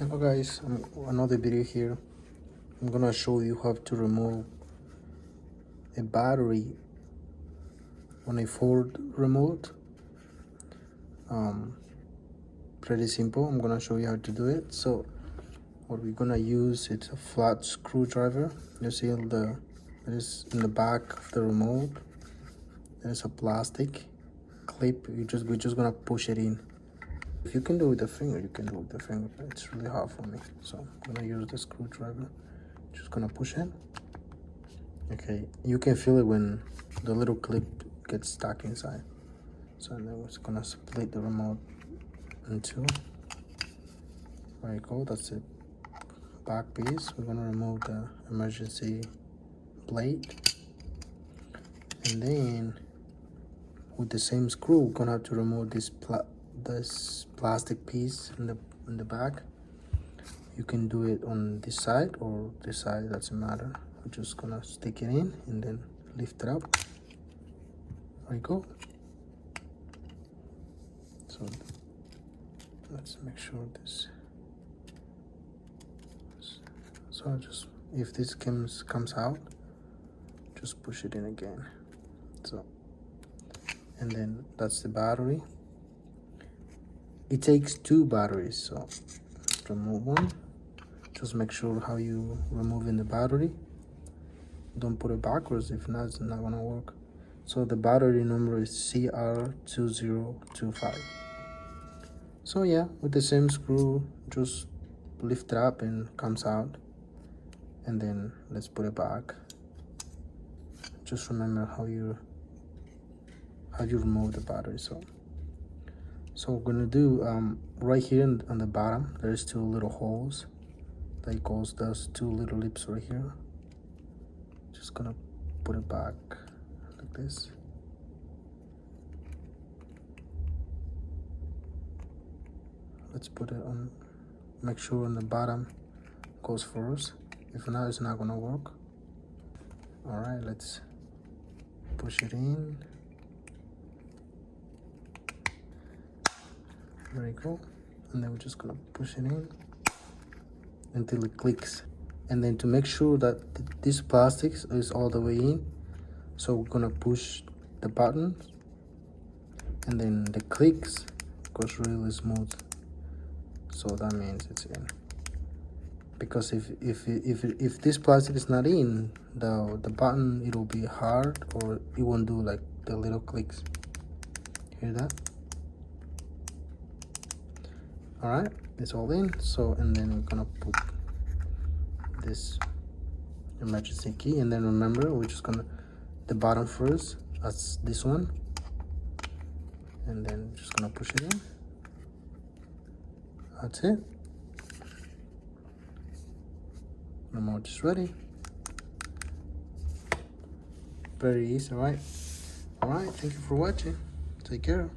Hello guys, another video here. I'm gonna show you how to remove a battery on a Ford remote. Pretty simple. I'm gonna show you how to do it. So what we're gonna use, it's a flat screwdriver. You see there is in the back of the remote, there's a plastic clip. We're just gonna push it in. If you can do it with the finger, you can do it with the finger, but it's really hard for me. So I'm gonna use the screwdriver. Just gonna push it. Okay, you can feel it when the little clip gets stuck inside. So then we're just gonna split the remote in two. There you go, that's it. Back piece. We're gonna remove the emergency plate. And then with the same screw, we're gonna have to remove this plastic piece in the back. You can do it on this side or this side, doesn't matter. We're just gonna stick it in and then lift it up. There you go. So let's make sure this. So just if this comes out, just push it in again. So, and then that's the battery. It takes two batteries, so remove one. Just make sure how you removing the battery. Don't put it backwards, if not, it's not gonna work. So the battery number is CR2025. So yeah, with the same screw, just lift it up and comes out. And then let's put it back. Just remember how you remove the battery. So we're gonna do right here on the bottom, there's two little holes that goes those two little lips right here. Just gonna put it back like this. Let's put it on, make sure on the bottom goes first. If not, it's not gonna work. All right, let's push it in. There you go. And then we're just gonna push it in until it clicks. And then to make sure that this plastic is all the way in, so we're gonna push the button, and then the clicks goes really smooth. So that means it's in. Because if this plastic is not in, the button, it'll be hard or it won't do like the little clicks. Hear that? All right, it's all in. So, and then we're gonna put this emergency key, and then remember, we're just gonna the bottom first, that's this one, and then just gonna push it in. That's it. Remote is ready. Very easy, right? All right, thank you for watching. Take care.